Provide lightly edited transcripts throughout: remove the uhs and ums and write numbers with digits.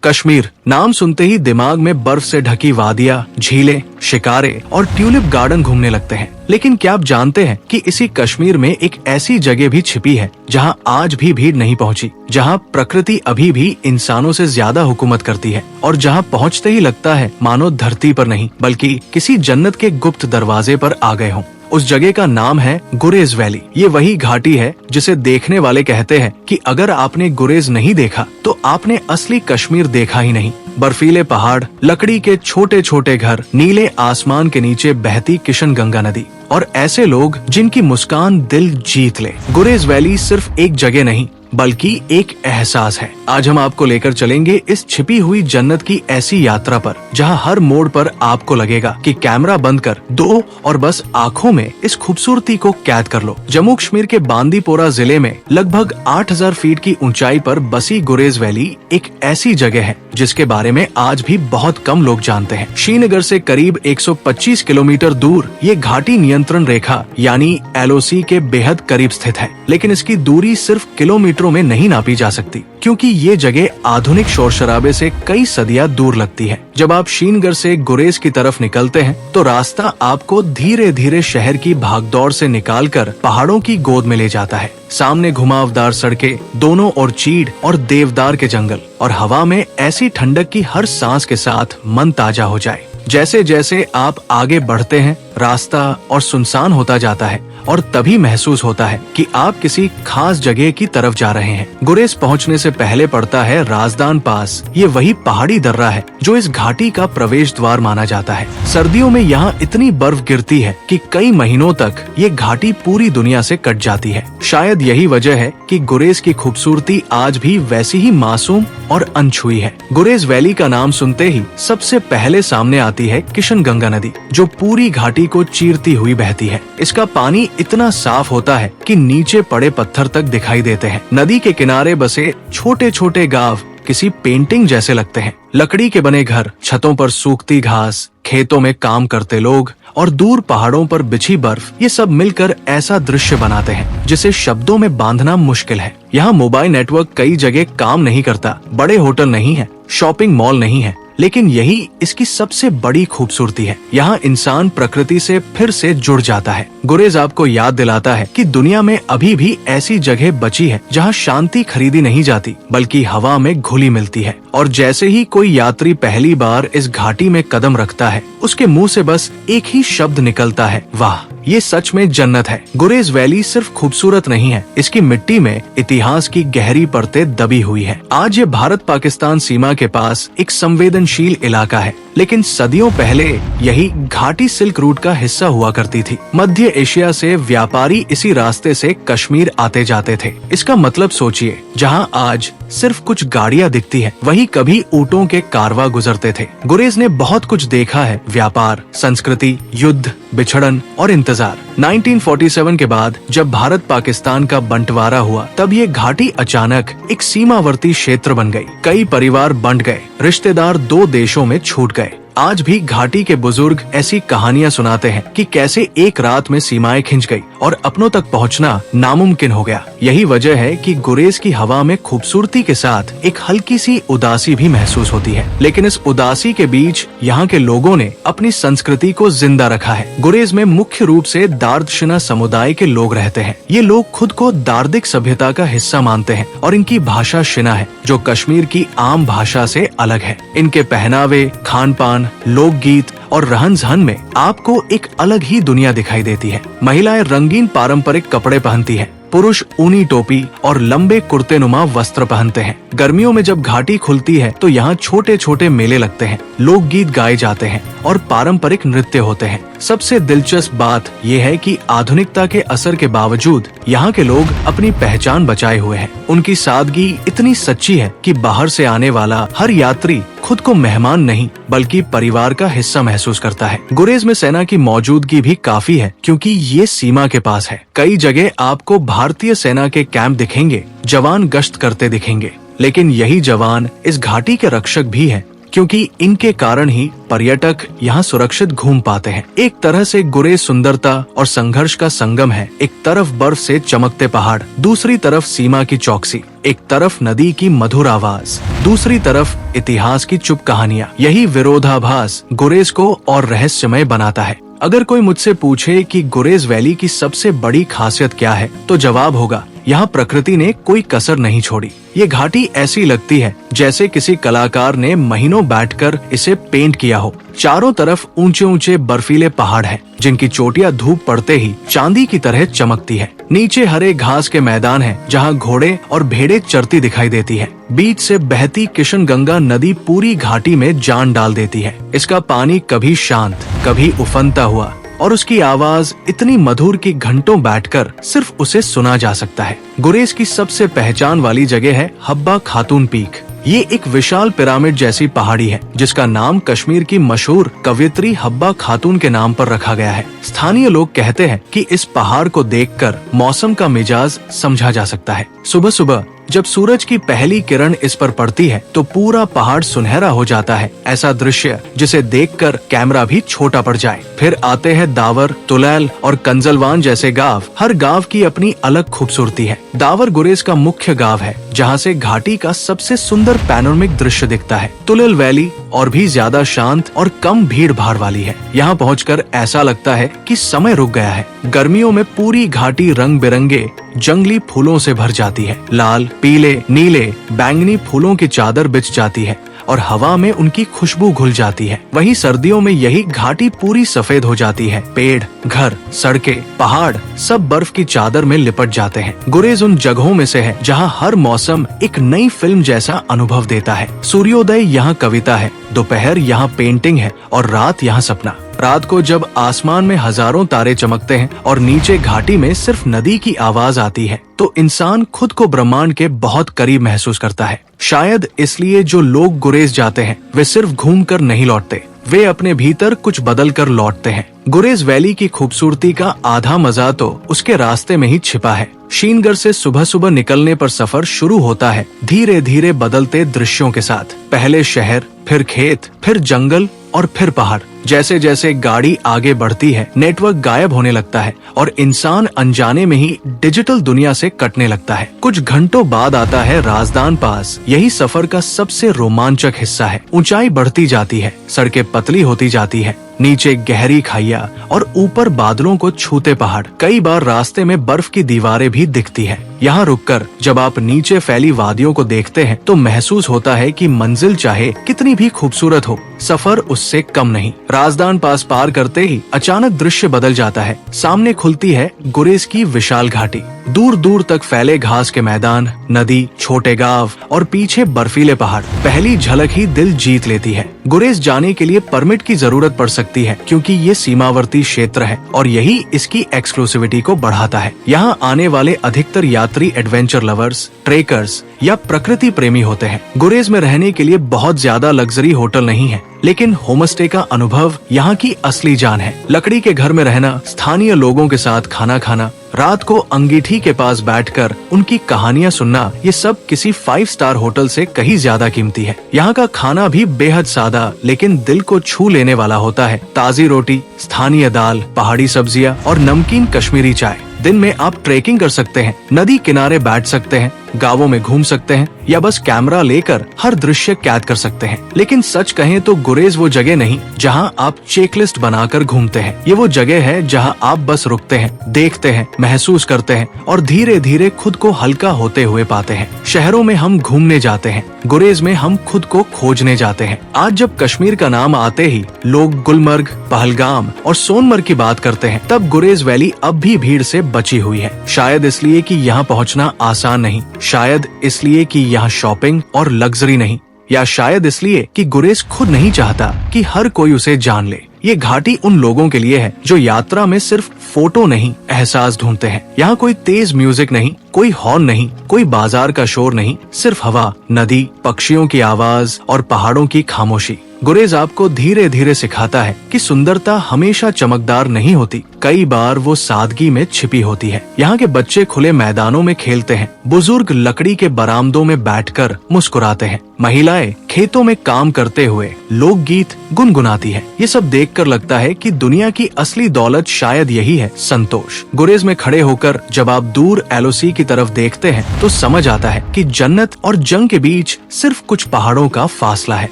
कश्मीर नाम सुनते ही दिमाग में बर्फ से ढकी वादियाँ, झीलें, शिकारे और ट्यूलिप गार्डन घूमने लगते हैं। लेकिन क्या आप जानते हैं कि इसी कश्मीर में एक ऐसी जगह भी छिपी है जहां आज भी भीड़ नहीं पहुंची, जहां प्रकृति अभी भी इंसानों से ज्यादा हुकूमत करती है और जहां पहुंचते ही लगता है मानो धरती पर नहीं बल्कि किसी जन्नत के गुप्त दरवाजे पर आ गए हों। उस जगह का नाम है गुरेज वैली। ये वही घाटी है जिसे देखने वाले कहते हैं कि अगर आपने गुरेज नहीं देखा तो आपने असली कश्मीर देखा ही नहीं। बर्फीले पहाड़, लकड़ी के छोटे छोटे घर, नीले आसमान के नीचे बहती किशनगंगा नदी और ऐसे लोग जिनकी मुस्कान दिल जीत ले। गुरेज वैली सिर्फ एक जगह नहीं बल्कि एक एहसास है। आज हम आपको लेकर चलेंगे इस छिपी हुई जन्नत की ऐसी यात्रा पर जहां हर मोड़ पर आपको लगेगा कि कैमरा बंद कर दो और बस आंखों में इस खूबसूरती को कैद कर लो। जम्मू कश्मीर के बांदीपोरा जिले में लगभग 8000 फीट की ऊंचाई पर बसी गुरेज वैली एक ऐसी जगह है जिसके बारे में आज भी बहुत कम लोग जानते हैं। श्रीनगर से करीब 125 किलोमीटर दूर ये घाटी नियंत्रण रेखा यानी LOC के बेहद करीब स्थित है, लेकिन इसकी दूरी सिर्फ किलोमीटरों में नहीं नापी जा सकती क्योंकि ये जगह आधुनिक शोर शराबे से कई सदियां दूर लगती है। जब आप श्रीनगर से गुरेज की तरफ निकलते हैं तो रास्ता आपको धीरे धीरे शहर की भागदौड़ से निकालकर पहाड़ों की गोद में ले जाता है। सामने घुमावदार सड़कें, दोनों ओर चीड़ और देवदार के जंगल और हवा में ऐसी ठंडक की हर सांस के साथ मन ताजा हो जाए। जैसे जैसे आप आगे बढ़ते हैं रास्ता और सुनसान होता जाता है और तभी महसूस होता है कि आप किसी खास जगह की तरफ जा रहे हैं। गुरेज पहुंचने से पहले पड़ता है राजदान पास। ये वही पहाड़ी दर्रा है जो इस घाटी का प्रवेश द्वार माना जाता है। सर्दियों में यहाँ इतनी बर्फ गिरती है कि कई महीनों तक ये घाटी पूरी दुनिया से कट जाती है। शायद यही वजह है कि गुरेज की खूबसूरती आज भी वैसी ही मासूम और अनछुई है। गुरेज वैली का नाम सुनते ही सबसे पहले सामने आती है किशनगंगा नदी जो पूरी घाटी को चीरती हुई बहती है। इसका पानी इतना साफ होता है कि नीचे पड़े पत्थर तक दिखाई देते हैं। नदी के किनारे बसे छोटे छोटे गांव किसी पेंटिंग जैसे लगते हैं। लकड़ी के बने घर, छतों पर सूखती घास, खेतों में काम करते लोग और दूर पहाड़ों पर बिछी बर्फ, ये सब मिलकर ऐसा दृश्य बनाते हैं जिसे शब्दों में बांधना मुश्किल है। यहाँ मोबाइल नेटवर्क कई जगह काम नहीं करता, बड़े होटल नहीं है, शॉपिंग मॉल नहीं है, लेकिन यही इसकी सबसे बड़ी खूबसूरती है। यहाँ इंसान प्रकृति से फिर से जुड़ जाता है। गुरेज आपको याद दिलाता है कि दुनिया में अभी भी ऐसी जगह बची है जहाँ शांति खरीदी नहीं जाती बल्कि हवा में घुली मिलती है। और जैसे ही कोई यात्री पहली बार इस घाटी में कदम रखता है उसके मुंह से बस एक ही शब्द निकलता है, वाह, ये सच में जन्नत है। गुरेज वैली सिर्फ खूबसूरत नहीं है, इसकी मिट्टी में इतिहास की गहरी परतें दबी हुई है। आज ये भारत पाकिस्तान सीमा के पास एक संवेदनशील इलाका है, लेकिन सदियों पहले यही घाटी सिल्क रूट का हिस्सा हुआ करती थी। मध्य एशिया से व्यापारी इसी रास्ते से कश्मीर आते जाते थे। इसका मतलब सोचिए, जहाँ आज सिर्फ कुछ गाड़ियाँ दिखती है वही कभी ऊँटों के कारवा गुजरते थे। गुरेज ने बहुत कुछ देखा है, व्यापार, संस्कृति, युद्ध, बिछड़न और इंतजार। 1947 के बाद जब भारत पाकिस्तान का बंटवारा हुआ तब ये घाटी अचानक एक सीमावर्ती क्षेत्र बन गई। कई परिवार बंट गए, रिश्तेदार दो देशों में छूट गए। आज भी घाटी के बुजुर्ग ऐसी कहानियां सुनाते हैं कि कैसे एक रात में सीमाएं खिंच गई और अपनों तक पहुंचना नामुमकिन हो गया। यही वजह है कि गुरेज की हवा में खूबसूरती के साथ एक हल्की सी उदासी भी महसूस होती है, लेकिन इस उदासी के बीच यहाँ के लोगों ने अपनी संस्कृति को जिंदा रखा है। गुरेज में मुख्य रूप से दार्दशिना समुदाय के लोग रहते हैं। ये लोग खुद को दार्दिक सभ्यता का हिस्सा मानते हैं और इनकी भाषा शिना है जो कश्मीर की आम भाषा से अलग है। इनके पहनावे, खान पान, लोकगीत और रहन सहन में आपको एक अलग ही दुनिया दिखाई देती है। महिलाएं रंगीन पारंपरिक कपड़े पहनती हैं, पुरुष ऊनी टोपी और लंबे कुर्ते-नुमा वस्त्र पहनते हैं। गर्मियों में जब घाटी खुलती है तो यहाँ छोटे छोटे मेले लगते हैं, लोकगीत गाए जाते हैं और पारंपरिक नृत्य होते हैं। सबसे दिलचस्प बात यह है कि आधुनिकता के असर के बावजूद यहाँ के लोग अपनी पहचान बचाए हुए हैं। उनकी सादगी इतनी सच्ची है कि बाहर से आने वाला हर यात्री खुद को मेहमान नहीं बल्कि परिवार का हिस्सा महसूस करता है। गुरेज में सेना की मौजूदगी भी काफी है क्योंकि ये सीमा के पास है। कई जगह आपको भारतीय सेना के कैंप दिखेंगे, जवान गश्त करते दिखेंगे, लेकिन यही जवान इस घाटी के रक्षक भी है क्योंकि इनके कारण ही पर्यटक यहाँ सुरक्षित घूम पाते हैं। एक तरह से गुरेज सुंदरता और संघर्ष का संगम है। एक तरफ बर्फ से चमकते पहाड़, दूसरी तरफ सीमा की चौकसी, एक तरफ नदी की मधुर आवाज, दूसरी तरफ इतिहास की चुप कहानियां। यही विरोधाभास गुरेज को और रहस्यमय बनाता है। अगर कोई मुझसे पूछे कि गुरेज वैली की सबसे बड़ी खासियत क्या है, तो जवाब होगा, यहाँ प्रकृति ने कोई कसर नहीं छोड़ी। ये घाटी ऐसी लगती है जैसे किसी कलाकार ने महीनों बैठकर इसे पेंट किया हो। चारों तरफ ऊंचे ऊंचे बर्फीले पहाड़ हैं, जिनकी चोटियां धूप पड़ते ही चांदी की तरह चमकती है। नीचे हरे घास के मैदान हैं, जहाँ घोड़े और भेड़ें चरती दिखाई देती है। बीच से बहती किशनगंगा नदी पूरी घाटी में जान डाल देती है। इसका पानी कभी शांत, कभी उफनता हुआ, और उसकी आवाज इतनी मधुर कि घंटों बैठकर सिर्फ उसे सुना जा सकता है। गुरेज की सबसे पहचान वाली जगह है हब्बा खातून पीक। ये एक विशाल पिरामिड जैसी पहाड़ी है, जिसका नाम कश्मीर की मशहूर कवयित्री हब्बा खातून के नाम पर रखा गया है। स्थानीय लोग कहते हैं कि इस पहाड़ को देखकर मौसम का मिजाज समझा जा सकता है। सुबह सुबह जब सूरज की पहली किरण इस पर पड़ती है तो पूरा पहाड़ सुनहरा हो जाता है। ऐसा दृश्य जिसे देखकर कैमरा भी छोटा पड़ जाए। फिर आते हैं दावर, तुलैल और कंजलवान जैसे गांव। हर गांव की अपनी अलग खूबसूरती है। दावर गुरेज का मुख्य गांव है, जहां से घाटी का सबसे सुंदर पैनोरमिक दृश्य दिखता है। तुलैल वैली और भी ज्यादा शांत और कम भीड़ भाड़ वाली है। यहाँ पहुंचकर ऐसा लगता है कि समय रुक गया है। गर्मियों में पूरी घाटी रंग बिरंगे जंगली फूलों से भर जाती है। लाल, पीले, नीले, बैंगनी फूलों की चादर बिछ जाती है और हवा में उनकी खुशबू घुल जाती है। वहीं सर्दियों में यही घाटी पूरी सफेद हो जाती है। पेड़, घर, सड़कें, पहाड़ सब बर्फ की चादर में लिपट जाते हैं। गुरेज उन जगहों में से है जहां हर मौसम एक नई फिल्म जैसा अनुभव देता है। सूर्योदय यहाँ कविता है, दोपहर यहाँ पेंटिंग है और रात यहाँ सपना। रात को जब आसमान में हजारों तारे चमकते हैं और नीचे घाटी में सिर्फ नदी की आवाज आती है, तो इंसान खुद को ब्रह्मांड के बहुत करीब महसूस करता है। शायद इसलिए जो लोग गुरेज जाते हैं वे सिर्फ घूम कर नहीं लौटते, वे अपने भीतर कुछ बदल कर लौटते हैं। गुरेज वैली की खूबसूरती का आधा मजा तो उसके रास्ते में ही छिपा है। शीनगढ़ से सुबह सुबह निकलने पर सफर शुरू होता है धीरे धीरे बदलते दृश्यों के साथ। पहले शहर, फिर खेत, फिर जंगल और फिर पहाड़। जैसे जैसे गाड़ी आगे बढ़ती है, नेटवर्क गायब होने लगता है और इंसान अनजाने में ही डिजिटल दुनिया से कटने लगता है। कुछ घंटों बाद आता है राजदान पास। यही सफर का सबसे रोमांचक हिस्सा है। ऊंचाई बढ़ती जाती है, सड़कें पतली होती जाती है, नीचे गहरी खाइयां और ऊपर बादलों को छूते पहाड़। कई बार रास्ते में बर्फ की दीवारें भी दिखती है। यहाँ रुककर जब आप नीचे फैली वादियों को देखते हैं तो महसूस होता है कि मंजिल चाहे कितनी भी खूबसूरत हो, सफर उससे कम नहीं। राजदान पास पार करते ही अचानक दृश्य बदल जाता है। सामने खुलती है गुरेज की विशाल घाटी। दूर दूर तक फैले घास के मैदान, नदी, छोटे गांव और पीछे बर्फीले पहाड़। पहली झलक ही दिल जीत लेती है। गुरेज जाने के लिए परमिट की जरूरत पड़ सकती है, क्योंकि ये सीमावर्ती क्षेत्र है और यही इसकी एक्सक्लूसिविटी को बढ़ाता है। यहाँ आने वाले अधिकतर यात्री एडवेंचर लवर्स, ट्रेकर्स या प्रकृति प्रेमी होते हैं। गुरेज में रहने के लिए बहुत ज्यादा लग्जरी होटल नहीं है, लेकिन होमस्टे का अनुभव यहाँ की असली जान है। लकड़ी के घर में रहना, स्थानीय लोगों के साथ खाना खाना, रात को अंगीठी के पास बैठकर उनकी कहानियां सुनना, ये सब किसी 5 स्टार होटल से कहीं ज्यादा कीमती है। यहाँ का खाना भी बेहद सादा लेकिन दिल को छू लेने वाला होता है। ताजी रोटी, स्थानीय दाल, पहाड़ी सब्जियां और नमकीन कश्मीरी चाय। दिन में आप ट्रेकिंग कर सकते हैं, नदी किनारे बैठ सकते हैं, गांवों में घूम सकते हैं या बस कैमरा लेकर हर दृश्य कैद कर सकते हैं। लेकिन सच कहें तो गुरेज वो जगह नहीं जहां आप चेकलिस्ट बनाकर घूमते हैं। ये वो जगह है जहां आप बस रुकते हैं, देखते हैं, महसूस करते हैं और धीरे धीरे खुद को हल्का होते हुए पाते हैं। शहरों में हम घूमने जाते हैं, गुरेज में हम खुद को खोजने जाते हैं। आज जब कश्मीर का नाम आते ही लोग गुलमर्ग, पहलगाम और सोनमर्ग की बात करते हैं, तब गुरेज वैली अब भी भीड़ से बची हुई है। शायद इसलिए कि यहाँ पहुँचना आसान नहीं, शायद इसलिए कि यहाँ शॉपिंग और लग्जरी नहीं, या शायद इसलिए कि गुरेज खुद नहीं चाहता कि हर कोई उसे जान ले। ये घाटी उन लोगों के लिए है जो यात्रा में सिर्फ फोटो नहीं, एहसास ढूंढते हैं। यहाँ कोई तेज म्यूजिक नहीं, कोई हॉर्न नहीं, कोई बाजार का शोर नहीं, सिर्फ हवा, नदी, पक्षियों की आवाज और पहाड़ों की खामोशी। गुरेज आपको धीरे धीरे सिखाता है कि सुंदरता हमेशा चमकदार नहीं होती, कई बार वो सादगी में छिपी होती है। यहाँ के बच्चे खुले मैदानों में खेलते हैं, बुजुर्ग लकड़ी के बरामदों में बैठकर मुस्कुराते हैं, महिलाएं खेतों में काम करते हुए लोकगीत गुनगुनाती है। ये सब देखकर लगता है कि दुनिया की असली दौलत शायद यही है, संतोष। गुरेज में खड़े होकर जब आप दूर एलओसी की तरफ देखते हैं तो समझ आता है कि जन्नत और जंग के बीच सिर्फ कुछ पहाड़ों का फासला है,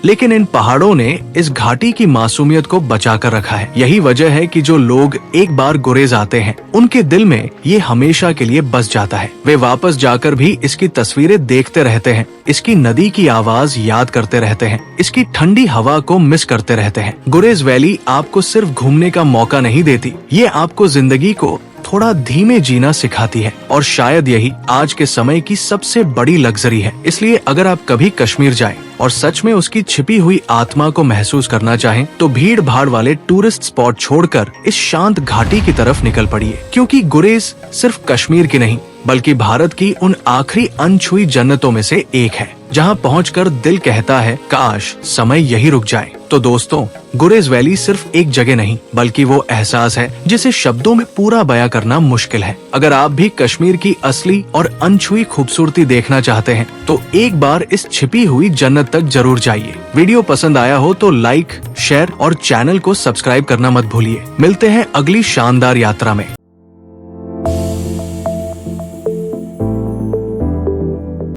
लेकिन इन पहाड़ों ने इस घाटी की मासूमियत को बचा कर रखा है। यही वजह है कि जो लोग एक बार गुरेज आते हैं उनके दिल में ये हमेशा के लिए बस जाता है। वे वापस जाकर भी इसकी तस्वीरें देखते रहते हैं, इसकी नदी की आवाज याद करते रहते हैं, इसकी ठंडी हवा को मिस करते रहते हैं। गुरेज वैली आपको सिर्फ घूमने का मौका नहीं देती, ये आपको जिंदगी को थोड़ा धीमे जीना सिखाती है, और शायद यही आज के समय की सबसे बड़ी लग्जरी है। इसलिए अगर आप कभी कश्मीर जाएं और सच में उसकी छिपी हुई आत्मा को महसूस करना चाहें तो भीड़ भाड़ वाले टूरिस्ट स्पॉट छोड़कर इस शांत घाटी की तरफ निकल पड़िए, क्योंकि गुरेज सिर्फ कश्मीर की नहीं बल्कि भारत की उन आखिरी अनछुई जन्नतों में से एक है, जहां पहुंचकर दिल कहता है काश समय यही रुक जाए। तो दोस्तों, गुरेज वैली सिर्फ एक जगह नहीं बल्कि वो एहसास है जिसे शब्दों में पूरा बयां करना मुश्किल है। अगर आप भी कश्मीर की असली और अनछुई खूबसूरती देखना चाहते हैं तो एक बार इस छिपी हुई जन्नत तक जरूर जाइए। वीडियो पसंद आया हो तो लाइक, शेयर और चैनल को सब्सक्राइब करना मत भूलिए। मिलते हैं अगली शानदार यात्रा में।